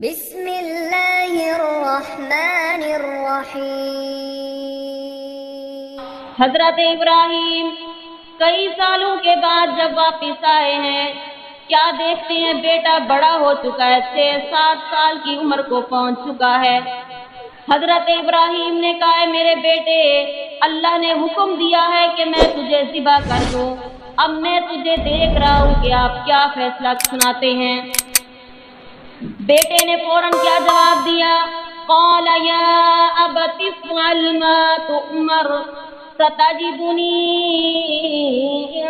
بسم اللہ الرحمن الرحیم۔ حضرت ابراہیم کئی سالوں کے بعد جب واپس آئے ہیں، کیا دیکھتے ہیں بیٹا بڑا ہو چکا ہے، 6-7 سال کی عمر کو پہنچ چکا ہے۔ حضرت ابراہیم نے کہا ہے میرے بیٹے، اللہ نے حکم دیا ہے کہ میں تجھے ذبح کر دوں، اب میں تجھے دیکھ رہا ہوں کہ آپ کیا فیصلہ سناتے ہیں۔ بیٹے نے فوراً کیا جواب دیا؟ قال یا ابت افعل ما تؤمر ستجدنی ان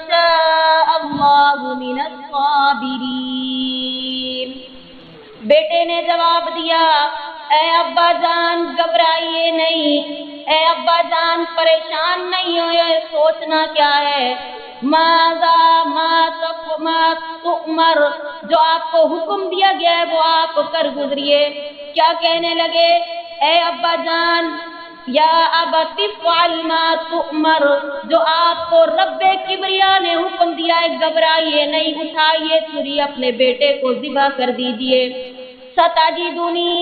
شاء اللہ من الصابرین۔ بیٹے نے جواب دیا، اے ابا جان گھبرائیے نہیں، اے ابا جان پریشان نہیں ہوئے، سوچنا کیا ہے، ماذا ما تؤمر، جو آپ کو حکم دیا گیا ہے وہ آپ کر گزریے۔ کیا کہنے لگے؟ اے ابا جان، یا ابت افعل ما تؤمر، جو آپ کو رب کبریا نے حکم دیا ہے گھبرائیے نہیں، اٹھائیے چھری اپنے بیٹے کو ذبح کر دیجئے۔ ستجدنی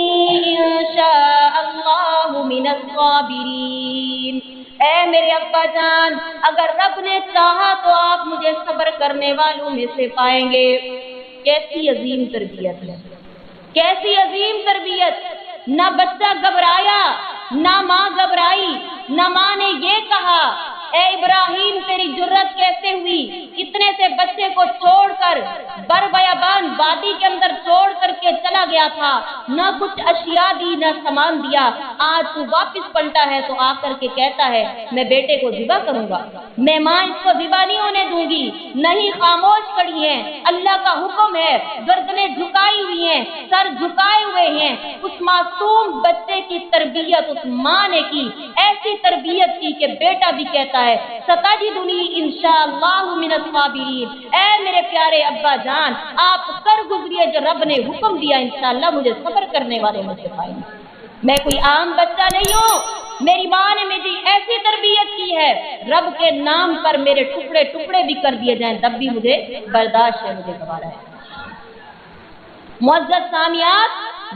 انشاء اللہ من الصابرین، اے میرے ابا جان اگر رب نے چاہا تو آپ مجھے صبر کرنے والوں میں سے پائیں گے۔ کیسی عظیم تربیت ہے، کیسی عظیم تربیت! نہ بچہ گھبرایا، نہ ماں گھبرائی، نہ ماں نے یہ کہا اے ابراہیم تیری جرت کیسے ہوئی، اتنے سے بچے کو چھوڑ کر بربیابان وادی کے اندر چھوڑ کر کے چلا گیا تھا، نہ کچھ اشیاء دی نہ سامان دیا، آج تو واپس پلٹا ہے تو آ کر کے کہتا ہے میں بیٹے کو ذبح کروں گا، میں ماں اس کو ذبح نہیں ہونے دوں گی۔ نہیں، خاموش کھڑی ہیں، اللہ کا حکم ہے، گردنیں جھکائی ہوئی ہیں، سر جھکائے ہوئے ہیں۔ اس معصوم بچے کی تربیت اس ماں نے کی، ایسی تربیت کی کہ بیٹا بھی کہتا ہے ستجدنی انشاءاللہ من الصابرین، اے میرے پیارے ابا جان آپ کر گزریے جو رب نے حکم دیا، انشاءاللہ مجھے صبر کرنے والے مجھ سے پائیں گے۔ میں کوئی عام بچہ نہیں ہوں، میری ماں نے میری ایسی تربیت کی ہے، رب کے نام پر میرے ٹکڑے ٹکڑے بھی کر دیے جائیں تب بھی مجھے برداشت ہے، مجھے گوارا ہے۔ معزز سامعات،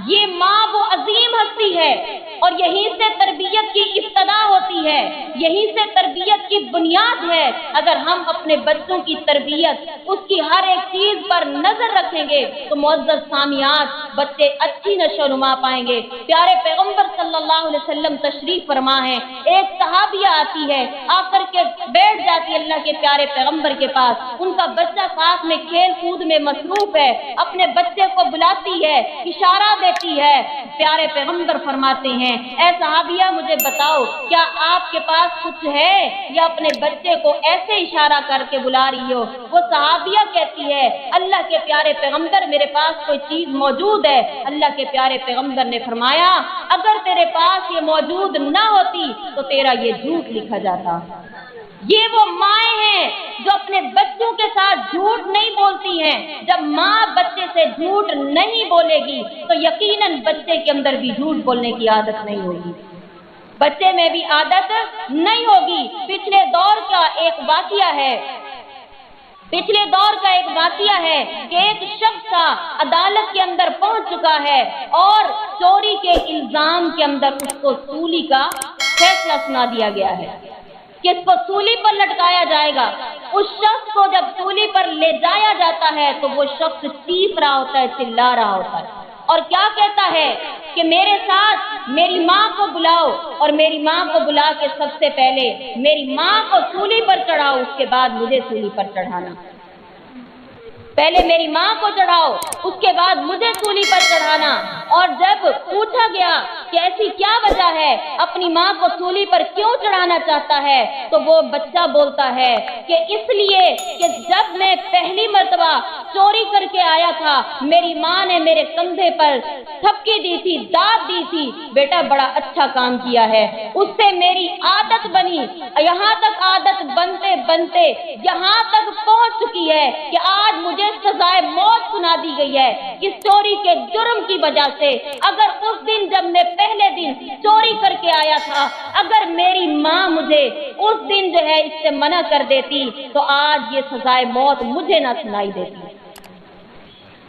یہ ماں وہ عظیم ہستی ہے اور یہیں سے تربیت کی ابتدا ہوتی ہے، یہیں سے تربیت کی بنیاد ہے۔ اگر ہم اپنے بچوں کی تربیت، اس کی ہر ایک چیز پر نظر رکھیں گے تو معزز سامعات بچے اچھی نشو و نما پائیں گے۔ پیارے پیغمبر صلی اللہ علیہ وسلم تشریف فرما ہے، ایک صحابیہ آتی ہے، آ کر کے بیٹھ جاتی ہے اللہ کے پیارے پیغمبر کے پاس، ان کا بچہ ساتھ میں کھیل کود میں مصروف ہے، اپنے بچے کو بلاتی ہے، اشارہ دیتی ہے، پیارے پیغمبر فرماتے ہیں اے صحابیہ مجھے بتاؤ کیا آپ کے پاس کچھ ہے یا اپنے بچے کو ایسے اشارہ کر کے بلا رہی ہو؟ وہ صحابیہ کہتی ہے اللہ کے پیارے پیغمبر میرے پاس کوئی چیز موجود ہے۔ اللہ کے پیارے پیغمبر نے فرمایا اگر تیرے پاس یہ موجود نہ ہوتی تو تیرا یہ جھوٹ لکھا جاتا۔ یہ وہ مائیں ہیں جو اپنے بچوں کے ساتھ جھوٹ نہیں بولتی ہیں۔ جب ماں بچے سے جھوٹ نہیں بولے گی تو یقیناً بچے کے اندر بھی جھوٹ بولنے کی عادت نہیں ہوگی، بچے میں بھی عادت نہیں ہوگی۔ پچھلے دور کا ایک واقعہ ہے کہ ایک شخص عدالت کے اندر پہنچ چکا ہے اور چوری کے الزام کے اندر اس کو سولی کا فیصلہ سنا دیا گیا ہے کہ اس کو سولی پر لٹکایا جائے گا۔ اس شخص کو جب سولی پر لے جایا جاتا ہے تو وہ شخص چیخ رہا ہوتا ہے، چلا رہا ہوتا ہے اور کیا کہتا ہے کہ میرے ساتھ میری ماں کو بلاؤ اور میری ماں کو بلا کے سب سے پہلے میری ماں کو سولی پر چڑھاؤ، اس کے بعد مجھے سولی پر چڑھانا۔ پہلے میری ماں کو چڑھاؤ، اس کے بعد مجھے سولی پر چڑھانا۔ اور جب پوچھا گیا کہ ایسی کیا وجہ ہے، اپنی ماں کو سولی پر کیوں چڑھانا چاہتا ہے، تو وہ بچہ بولتا ہے کہ اس لیے کہ جب میں پہلی مرتبہ چوری کر کے آیا تھا میری ماں نے میرے کندھے پر تھپکی دی تھی، داد دی تھی، بیٹا بڑا اچھا کام کیا ہے، اس سے میری عادت بنی، یہاں تک عادت بنتے بنتے یہاں تک پہنچ چکی ہے کہ آج مجھے سزائے موت سنا دی گئی ہے اس چوری کے جرم کی وجہ سے۔ اگر اس دن جب میں پہلے دن چوری کر کے آیا تھا، اگر میری ماں مجھے اس دن جو ہے اس سے منع کر دیتی تو آج یہ سزائے موت مجھے نہ سنائی دیتی۔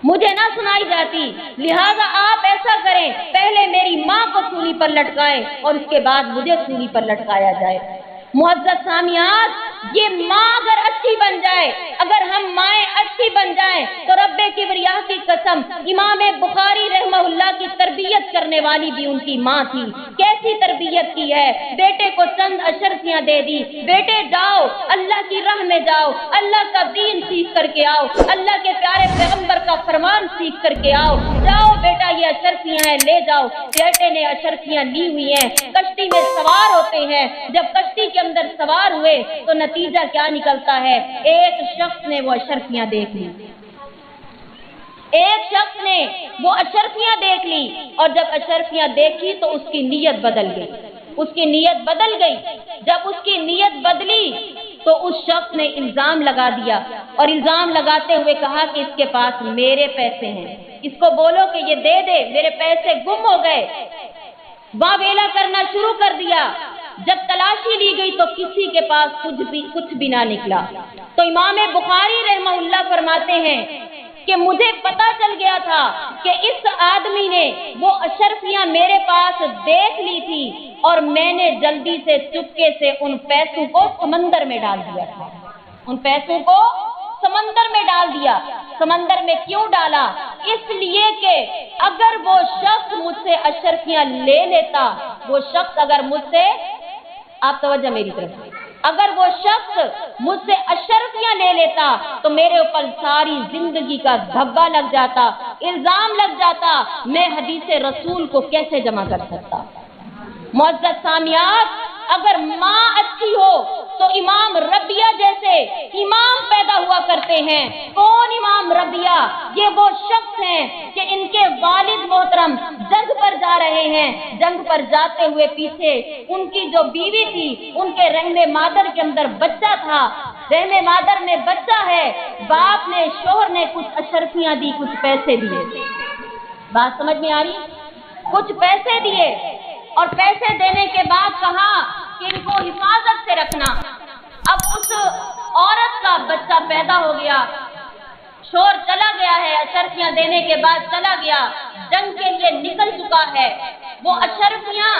मुझे ना सुनाई जाती, लिहाजा आप ऐसा करें, पहले मेरी माँ को सूली पर लटकाएं और उसके बाद मुझे सूली पर लटकाया जाए। मुअज़्ज़ज़ सामियात, ये माँ अगर अच्छी बन जाए, अगर हम माएँ अच्छी बन जाएं, तो रब्बे किबरिया की कसम, इमाम बुखारी रहमहुल्लाह की तरबियत करने वाली भी उनकी माँ थी। कैसी तरबियत की है, बेटे को चंद अशर्फियाँ दे दी, बेटे जाओ अल्लाह की राह में जाओ, अल्लाह का दीन सीख करके आओ, अल्लाह के प्यारे पैगंबर का फरमान सीख करके आओ, जाओ बेटा ये अशर्फियाँ हैं ले जाओ। बेटे ने अशर्फियाँ ली हुई हैं, कश्ती में सवार होते हैं, जब कश्ती के अंदर सवार हुए तो नतीजा क्या निकलता है, एक शख्स ने वो अशर्फियाँ देख ली, एक शख्स ने वो अशर्फियाँ देख ली, और जब अशर्फियाँ देखी तो उसकी नीयत बदल गई, उसकी नीयत बदल गई। जब उसकी नीयत बदली तो उस शख्स ने इल्जाम लगा दिया, और इल्जाम लगाते हुए कहा कि इसके पास मेरे पैसे हैं, इसको बोलो कि ये दे दे, मेरे पैसे गुम हो गए। वावेला करना शुरू कर दिया। जब तलाशी ली गई तो किसी के पास कुछ भी ना निकला। तो इमाम बुखारी रहमहुल्लाह फरमाते हैं कि मुझे पता चल गया था कि इस आदमी ने वो अशर्फियाँ मेरे पास देख ली थी, और मैंने जल्दी से चुपके से उन पैसों को समंदर में डाल दिया था, उन पैसों को समंदर में डाल दिया। समंदर में क्यों डाला? इसलिए कि अगर वो शख्स मुझसे अशर्फियाँ ले लेता, वो शख्स अगर मुझसे, आप तवज्जो मेरी तरफ, अगर वो शख्स मुझसे अशर्फियाँ ले लेता तो मेरे ऊपर सारी जिंदगी का धब्बा लग जाता, इल्जाम लग जाता, मैं हदीस रसूल को कैसे जमा कर सकता। मुअज़्ज़ज़ सामियात, अगर माँ अच्छी हो तो इमाम रबिया जैसे इमाम पैदा हुआ करते हैं। कौन इमाम रबिया? ये वो शख्स हैं कि इनके वालिद मोहतरम जंग पर जा रहे हैं, जंग पर जाते हुए पीछे उनकी जो बीवी थी, उनके रहमे मादर के अंदर बच्चा था, रहमे मादर में बच्चा है, बाप ने, शोहर ने कुछ अशर्फियाँ दी, कुछ पैसे दिए। बात समझ में आ रही? कुछ पैसे दिए, और पैसे देने के बाद कहा कि इनको हिफाजत से रखना। अब उस औरत का बच्चा पैदा हो गया, शोर चला गया है, अशर्फियाँ देने के बाद चला गया, जंग के लिए निकल चुका है। वो अशर्फियाँ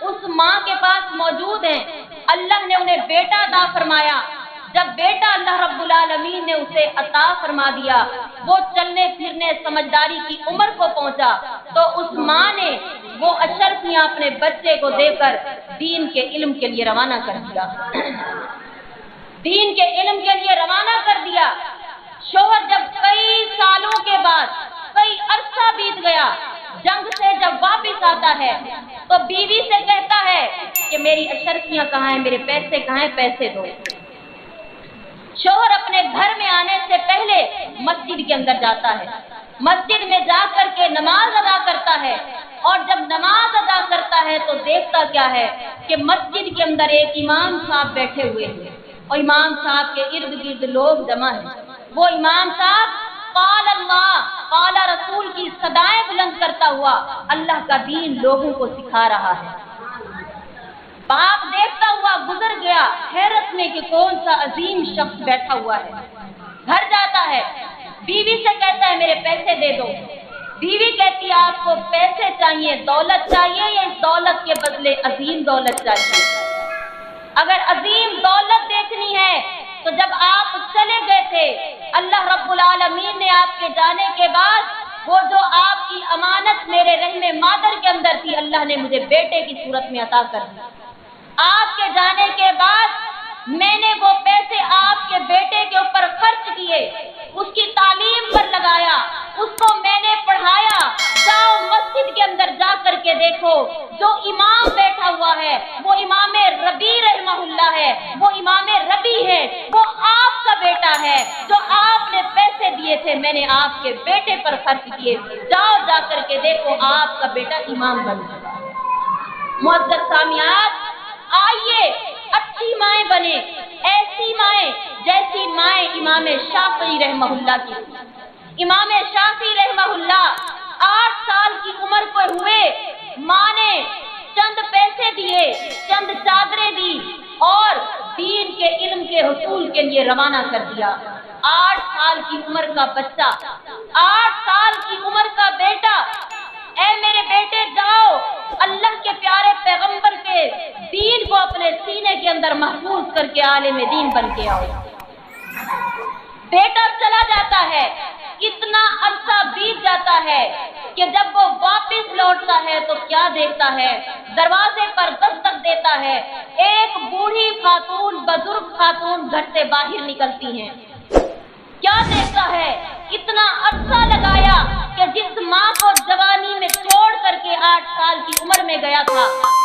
उस माँ के पास मौजूद हैं। अल्लाह ने उन्हें बेटा अता फरमाया। जब बेटा अल्लाह रब्बुल आलमीन ने उसे अता फरमा दिया, वो चलने फिरने समझदारी की उम्र को पहुंचा, तो उस माँ ने वो अशर्फियाँ अपने बच्चे को देकर दीन के इल्म के लिए रवाना कर दिया। दीन के इल्म के लिए रवाना कर दिया। शोहर जब कई सालों के बाद, कई अरसा बीत गया, जंग से जब वापिस आता है तो बीवी से कहता है कि मेरी अशर्फियाँ कहाँ हैं, मेरे पैसे कहाँ हैं, पैसे दो। शोहर अपने घर में आने से पहले मस्जिद के अंदर जाता है, मस्जिद में जा करके नमाज अदा करता है, और जब नमाज अदा करता है तो देखता क्या है कि मस्जिद के अंदर एक इमाम साहब बैठे हुए हैं, और इमाम साहब के इर्द गिर्द लोग जमा हैं। वो इमाम साहब क़ाल अल्लाह क़ाल रसूल की सदाएं बुलंद करता हुआ अल्लाह का दीन लोगों को सिखा रहा है। बाप देखता हुआ गुजर गया, हैरत में कि कौन सा अजीम शख्स बैठा हुआ है। घर जाता है, बीवी से कहता है मेरे पैसे दे दो। बीवी कहती है आपको पैसे चाहिए, दौलत चाहिए, या इस दौलत के बदले अजीम दौलत चाहिए? अगर अजीम दौलत देखनी है तो जब आप चले गए थे, अल्लाह रब्बुल आलमीन ने आपके जाने के बाद वो जो आपकी अमानत मेरे रहमे मादर के अंदर थी, अल्लाह ने मुझे बेटे की सूरत में अता कर दी। आपके जाने के बाद मैंने वो पैसे आपके बेटे के ऊपर खर्च किए, उसकी तालीम पर लगाया, उसको मैंने पढ़ाया। जाओ मस्जिद के अंदर जा करके देखो, जो इमाम बैठा हुआ है वो इमाम रबी रहमहुल्लाह है, वो इमाम रबी है, वो आपका बेटा है। जो आपने पैसे दिए थे मैंने आपके बेटे पर खर्च किए। जाओ जा करके देखो, आपका बेटा इमाम बन चुका है। मुअज़्ज़ज़ सामियात, आइए अच्छी माएँ बने, ऐसी माएँ जैसी माएँ इमाम शाफी रहमहुल्लाह की। इमाम शाफी रहमहुल्लाह 8 साल की उम्र को हुए, माँ ने चंद पैसे दिए, चंद चादरें दी, और दीन के इल्म के हुसूल के लिए रवाना कर दिया। 8 साल की उम्र का बच्चा, 8 साल की उम्र का बेटा, ऐ मेरे बेटे जाओ अल्लाह के प्यारे पैगंबर के दीन को अपने सीने के अंदर महफूज करके आलिम दीन बन के आओ। बेटा चला जाता है, इतना अरसा बीत जाता है कि जब वो वापस लौटता है तो क्या देखता है, दरवाजे पर दस्तक देता है, एक बूढ़ी खातून, बुजुर्ग खातून घर से बाहर निकलती हैं। क्या देखता है, इतना अरसा लगाया कि जिस माँ को जवानी में छोड़ करके 8 साल की उम्र में गया था,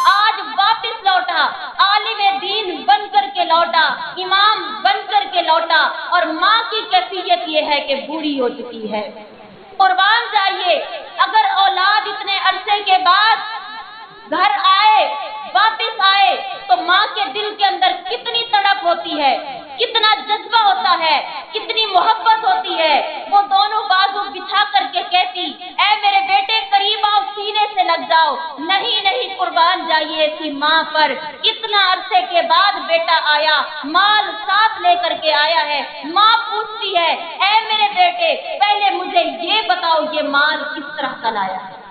आज वापस लौटा, आलिम दीन बन करके लौटा, इमाम बन करके लौटा, और माँ की कैफियत ये है कि बूढ़ी हो चुकी है। कुर्बान जाइए, अगर औलाद इतने अरसे के बाद घर आए, वापस आए, तो माँ के दिल के अंदर कितनी तड़प होती है, कितना जज्बा होता है, कितनी मोहब्बत होती है। वो दोनों बाजू बिछा करके कहती, ऐ मेरे बेटे करीब आओ, सीने से लग जाओ। नहीं नहीं, कुर्बान जाइए ऐसी माँ पर। इतना अरसे के बाद बेटा आया, माल साथ लेकर के आया है। माँ पूछती है, ऐ मेरे बेटे पहले मुझे ये बताओ, ये माल किस तरह का लाया है,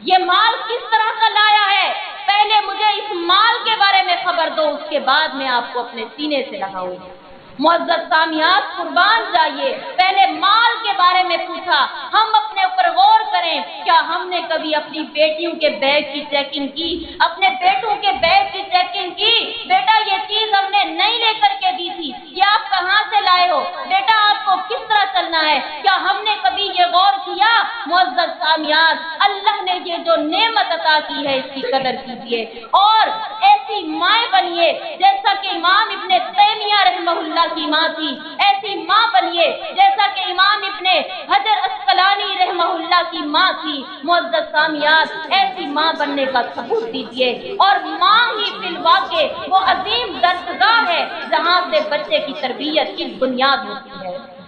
ये माल किस तरह का लाया है, पहले मुझे इस माल के बारे में खबर दो, उसके बाद मैं आपको अपने सीने से लगाऊंगी। मुअज़्ज़ज़ सामियात, कुर्बान जाइए, पहले माल के बारे में पूछा। हम अपने ऊपर गौर करें, क्या हमने कभी अपनी बेटियों के बैग की चेकिंग की, अपने बेटों के बैग की चेकिंग की? बेटा ये चीज हमने नहीं लेकर के दी थी, ये आप कहाँ से लाए हो, बेटा आपको किस तरह चलना है, क्या हमने कभी ये गौर किया? मुअज़्ज़ज़ सामियात, अल्लाह ने ये जो नेमत अता की है इसकी कदर कीजिए, और ऐसी माएँ बनिए जैसा कि इमाम इब्ने तैमिया रहमहुल्लाह की माँ थी, ऐसी माँ बनिए जैसा कि इमाम इब्ने हजर अस्कलानी रहमहुल्लाह की माँ थी। मुअज़्ज़ज़ सामियात, ऐसी माँ बनने का सबूत दीजिए, और माँ ही फिलवाके वो अजीम दर्सगाह है जहाँ से बच्चे की तरबियत की बुनियाद होती है।